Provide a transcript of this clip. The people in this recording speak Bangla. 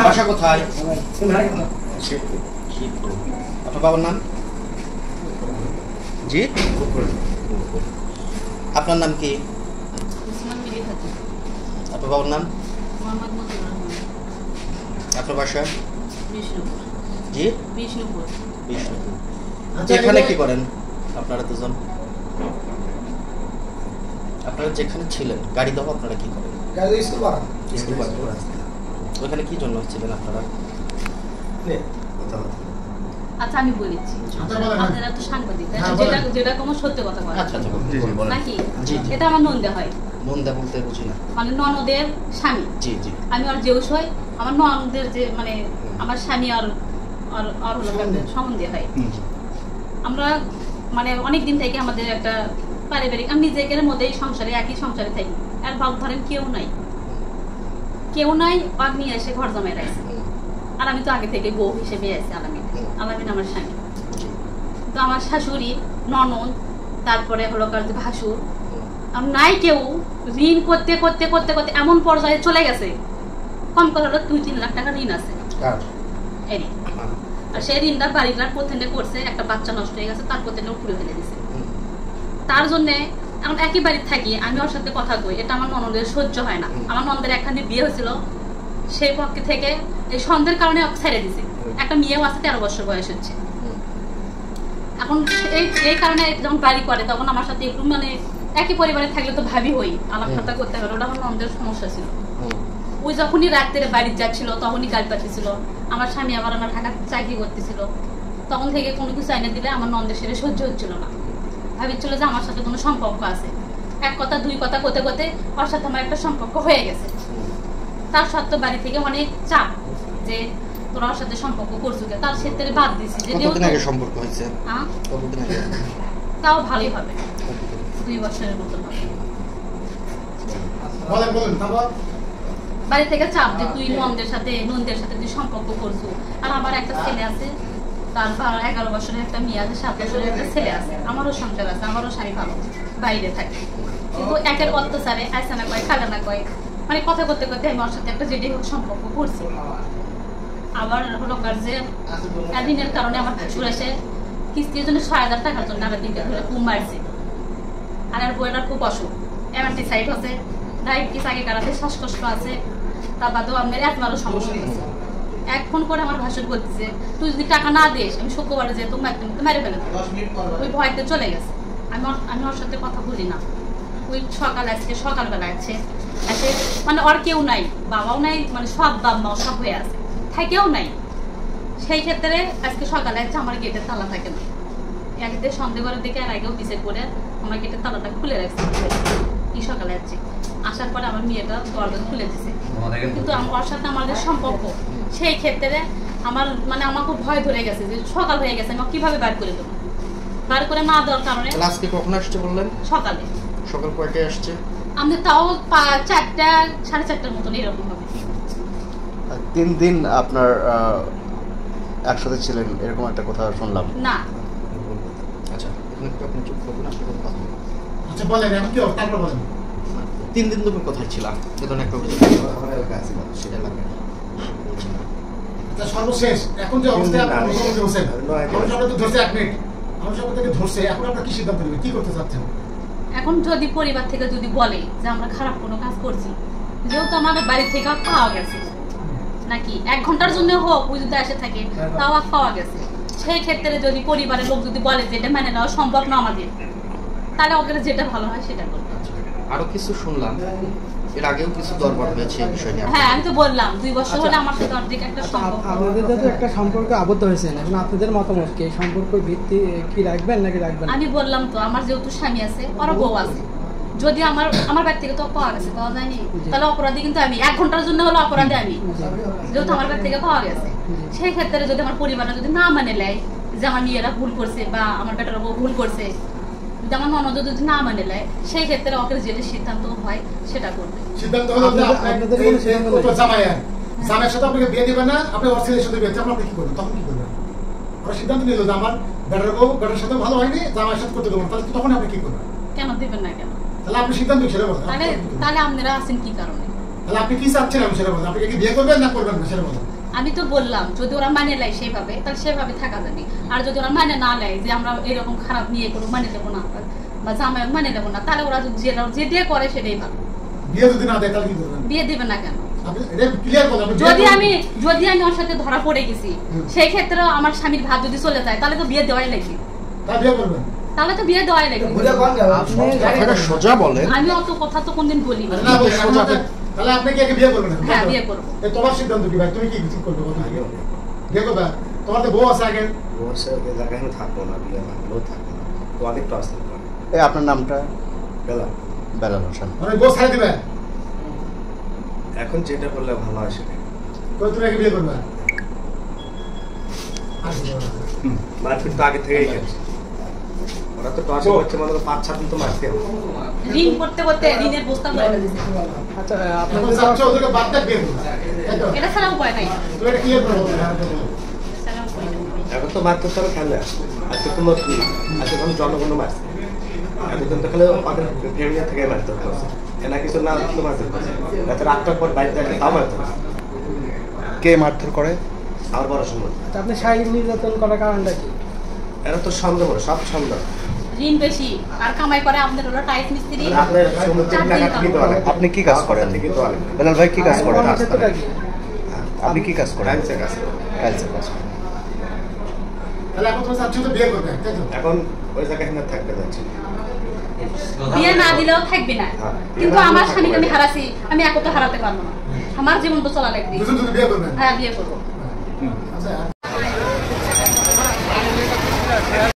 বাসা কোথায়? আপনার বাবার নাম? জি, আপনার নাম কি? আপনার বাবার নাম? আপনার বাসা? জি, বিষ্ণুপুর। এখানে কি করেন আপনারা দুজন? আপনারা যেখানে ছিলেন গাড়ি দাও, আপনারা কি করেন? ওখানে কি জন্য ছিলেন আপনারা? আচ্ছা আমি বলেছি, আপনারা তো সাংবাদিক, যেটা কোনো সত্য কথা বলেন। আচ্ছা নাকি এটা আমার নন্দে হয়। নন্দা বলতে বুঝি না, মানে ননদের স্বামী। জি জি, আমি আর জেউস হই, আমার ননদের যে মানে আমার স্বামী আর হলো সম্বন্ধে হয়। আমরা মানে অনেক দিন থেকে আমাদের একটা পারিবারিক, আমি নিজেদের মধ্যেই সংসারে একই সংসারে থাকি। আর ভাব ধরেন কেউ নাই আর নিয়ে এসে ঘর জমাই রাখছে। আর আমি তো আগে থেকে বউ হিসেবে আছি। আলামিন আমার স্বামী। তো আমার শাশুড়ি, ননদ, তারপরে হলো কার ভাসুর, নাই কেউ ঋণ করতে করতে করতে করতে এমন পর্যায়ে চলে গেছে, কম করে হলো 2-3 লাখ টাকা ঋণ আছে। আর সেই ঋণটা বাড়িটার প্রথমে করছে, একটা বাচ্চা নষ্ট হয়ে গেছে, তার প্রথমে পুড়ে ফেলে দিছে। তার জন্য এখন একই বাড়ি থাকি, আমি ওর সাথে কথা কই, এটা আমার ননদের সহ্য হয় না। আমার ননদের একখানে বিয়ে হয়েছিল, সেই পক্ষে থেকে এই সন্দেহের কারণে ছেড়ে দিছে। একটা মেয়েও আছে, 13 বছর বয়স হচ্ছে। এখন এই কারণে যখন বাড়ি করে তখন আমার সাথে একটু মানে একই পরিবারে থাকলে তো ভাবি হই, আলাপ কথা করতে হবে। ওটা আমার ননদের সমস্যা ছিল। ওই যখনই রাত্রে বাড়ি যাচ্ছিল তখনই গাড়ি পাঠিয়েছিল। আমার স্বামী আবার আমার ঢাকা চাকরি করতেছিল, তখন থেকে কোনো কিছু আইনে দিলে আমার ননদের সেটা সহ্য হচ্ছিল না। ভাবিছিল যে আমার সাথে কোনো সম্পর্ক আছে। এক কথা দুই কথা করতে করতে ওর সাথে আমার একটা সম্পর্ক হয়ে গেছে। তার সত্ত্বেও বাড়ি থেকে অনেক চাপ যে তোরা ওর সাথে সম্পর্ক করছো, তার ক্ষেত্রে বাদ দিছি। কতদিন আগে সম্পর্ক হয়েছে? কতদিন আগে? তাও ভালোই হবে, 2 বছরের মতো হবে। বাড়ি থেকে চাপ যে তুই ননদের সাথে তুই সম্পর্ক করছো। আর আমার একটা ছেলে আছে, তার 11 বছরের একটা মেয়ে আছে, 7 বছরের একটা ছেলে আছে। আমারও সংসার আছে, আমারও স্বামী ভালো, বাইরে থাকে। কিন্তু একের অত্যাচারে আইসা না কয়, খাগা না কয়, মানে কথা করতে করতে আমি ওর সাথে একটা যেটাই হোক সম্পর্ক করছি। আবার হলো কার যে ঋণের কারণে আমার ভাসুর এসে কিস্তির জন্য 6,000 টাকার জন্য আমার দিনটা ধরে ঘুম মারছে। আর বইটার খুব অসুখ, অ্যামান্টিসাইড হচ্ছে, ডায়াবেটিস আগে কারাতে, শ্বাসকষ্ট আছে। তা বাদেও আমার একবারও সমস্যা হয়েছে। এক ফোন করে আমার ভাসুর বলতেছে, তুই যদি টাকা না দিস আমি শুক্রবারে যে তো মেরে ফেলে। ওই ভয়তে চলে গেছে। আমি ওর সাথে কথা বলি না। ওই সকালবেলা আছে এসে, মানে ওর কেউ নাই, বাবাও নাই, মানে সব বাপ মাও সব হয়ে আছে, থাকেও নাই। সেই ক্ষেত্রে আজকে সকালে আছে, আমার গেটের তালা থাকে না। একদিন সন্দেহ করার দিকে আর আগেও বিচার করে আমার গেটের তালাটা খুলে রাখছে। কি সকালে আছে আসার পরে আমার মেয়েটা দরজা খুলে দিছে। কিন্তু ওর সাথে আমাদের সম্পর্ক, সেই ক্ষেত্রে আমার মানে আমার খুব ভয় ধরে গেছে যে সকাল হয়ে গেছে, আমার কিভাবে বার করে দেবো। বার করে না দেওয়ার কারণে আজকে কখন আসছে বললেন? সকাল কয়টায় আসছে? আমাদের তাও 4টা 4:30টার মতন এরকম হবে। 3 দিন আপনার একসাথে ছিলেন এরকম একটা কথা শুনলাম না। আচ্ছা আপনি চুপ করুন, আচ্ছা বলেন, আমি কি তারপর বলেন। 3 দিন তুমি কোথায় ছিলাম? বেতন একটা সেটা লাগবে। আচ্ছা সর্বশেষ এখন যে অবস্থায় আপনি হোসেন, আমি সবাই তো ধরছে 1 মিনিট, আমি সবাই থেকে ধরছে, এখন আপনারা কি সিদ্ধান্ত নেবেন, কি করতে চাচ্ছেন? এখন যদি পরিবার থেকে যদি বলে যে আমরা খারাপ কোনো কাজ করছি, যেহেতু আমাদের বাড়ি থেকে পাওয়া গেছে, নাকি 1 ঘন্টার জন্য হোক ওই যদি এসে থাকে, তাও পাওয়া গেছে। সেই ক্ষেত্রে যদি পরিবারের লোক যদি বলে যে এটা মেনে নেওয়া সম্ভব না আমাদের, তাহলে ওদের যেটা ভালো হয় সেটা করবে। আরো কিছু শুনলাম, এর আগেও কিছু দরবার হয়েছে এই বিষয় নিয়ে। হ্যাঁ আমি তো বললাম 2 বছর হলে আমার সাথে অর্ধেক একটা সম্পর্ক। আপনাদের যেহেতু একটা সম্পর্ক আবদ্ধ হয়েছে, এখন আপনাদের মতামত কি? এই সম্পর্কের ভিত্তি কি রাখবেন নাকি রাখবেন? আমি বললাম তো আমার যেহেতু স্বামী আছে, ওর বউ আছে, যদি আমার বাড়ি থেকে তো পাওয়া গেছে, পাওয়া যায়নি, তাহলে অপরাধী কিন্তু আমি। 1 ঘন্টার জন্য হলো অপরাধী আমি, যেহেতু আমার বাড়ি থেকে পাওয়া গেছে। সেই ক্ষেত্রে যদি আমার পরিবারটা যদি না মানে নেয় যে আমার মেয়েরা ভুল করছে বা আমার বেটারা বউ ভুল করছে, যদি আমার ননদ যদি না মানে নেয়, সেই ক্ষেত্রে ওকে যেটা সিদ্ধান্ত হয় সেটা করবে। সিদ্ধান্ত হলো যে আপনাদের জামাইয়ের সাথে আপনাকে বিয়ে দিবেন না, আপনি ওর ছেলের সাথে বিয়ে দিবেন, আপনি কি করবেন? তখন কি করবেন? ওরা সিদ্ধান্ত নিল যে আমার বেটার বউ বেটার সাথে ভালো হয়নি, জামাইয়ের সাথে করতে দেবো না। তাহলে তখন আপনি কি করবেন? কেন দিবেন না কেন? তাহলে আপনি সিদ্ধান্ত কি সেটা বলেন। তাহলে তাহলে আপনারা আছেন কি কারণে? তাহলে আপনি কি চাচ্ছেন আমি সেটা বলেন। আপনি কি বিয়ে করবেন না করবেন না সেটা বলেন। আমি তো বললাম যদি ওরা মানে নেয় সেভাবে, তাহলে সেভাবে থাকা যাবে। আর যদি ওরা মানে না নেয় যে আমরা এরকম খারাপ নিয়ে কোনো মানে দেবো না বা জামাই মানে দেবো না, তাহলে ওরা যে দিয়ে করে সেটাই ভালো। বিয়ে যদি না দেয় তাহলে কি করবেন? বিয়ে দেবে না কেন? আপনি এটা ক্লিয়ার বলেন। যদি আমি ওর সাথে ধরা পড়ে গেছি, সেই ক্ষেত্রে আমার স্বামীর ভাত যদি চলে যায়, তাহলে তো বিয়ে দেওয়াই লাগবে। তাহলে বিয়ে করবেন? তাহলে তো বিয়ে দেওয়াই লাগবে। কথাটা সোজা বলেন। আমি অত কথা তো কোনদিন বলি না। না বলেন, সোজা বলেন। তাহলে আপনি কি আগে বিয়ে করবেন না? হ্যাঁ, বিয়ে করবো। এই তোমার সিদ্ধান্ত কি ভাই? তুমি কি ঠিক করবে? বিয়ে করবে? তোমার তো বউ আছে আগে। জায়গায় আমি থাকবো না, বিয়ে ভাঙলেও থাকবো না, তো অনেক টর্চার করে। এই আপনার নামটা? বেলা বেলাল হোসেন। মানে বউ ছাড়ে দিবে? এখন যেটা করলে ভালো হয় সেটা। কই তুমি আগে বিয়ে করবে? মারপিট তো আগে থেকেই খেলছে, ওরা তো টর্চার করছে, মানে 5-7 দিন তো মারতে হবে। ঋণ করতে করতে ঋণের বস্তা করে দিচ্ছে। আচ্ছা এখন আপনাদের চাচ্ছ ওদেরকে বাদ দিয়ে বিয়ে করবে, তাই তো? এটা ছাড়া উপায় নাই। তুমি এটা ক্লিয়ার করে বলো। ছাড়া উপায় নাই। এখন তো মারতে তো খেলে আজকে তো নতুন, আজকে তখন জনগণ মারছে, এতদিন তো খেলে ফ্যামিলি থেকে মারতে হচ্ছে, এনা কিছু না তো মারতে হচ্ছে, রাতে 8টার পর বাইরে থাকলে তাও মারতে হচ্ছে। কে মারধর করে? আমার বড় সম্ভব আচ্ছা, আপনি শারীরিক নির্যাতন করার কারণটা কি? এরা তো সন্দেহ করে, সব সন্দেহ। ঋণ বেশি আর কামাই করে আপনাদের হলো টাইস মিস্ত্রি। আপনার সমুদ্রের টাকা থেকে দেওয়া লাগবে। আপনি কি কাজ করেন? থেকে দেওয়া লাগবে। বেলাল ভাই কি কাজ করেন? কর্মক্ষেত্রটা কি? আপনি কি কাজ করেন? টাইলসের কাছে। টাইলসের কাজ করেন। তাহলে এখন তুমি চাচ্ছ তো বিয়ে করবে, তাই তো? এখন ওই জায়গায় না থাকতে যাচ্ছি। বিয়ে না দিলেও থাকবে না, কিন্তু আমার স্বামীকে আমি হারাছি, আমি একা তো হারাতে পারবো না। আমার জীবন তো চলা লাগবে। দুজন যদি বিয়ে করবেন? হ্যাঁ, বিয়ে করবো। আচ্ছা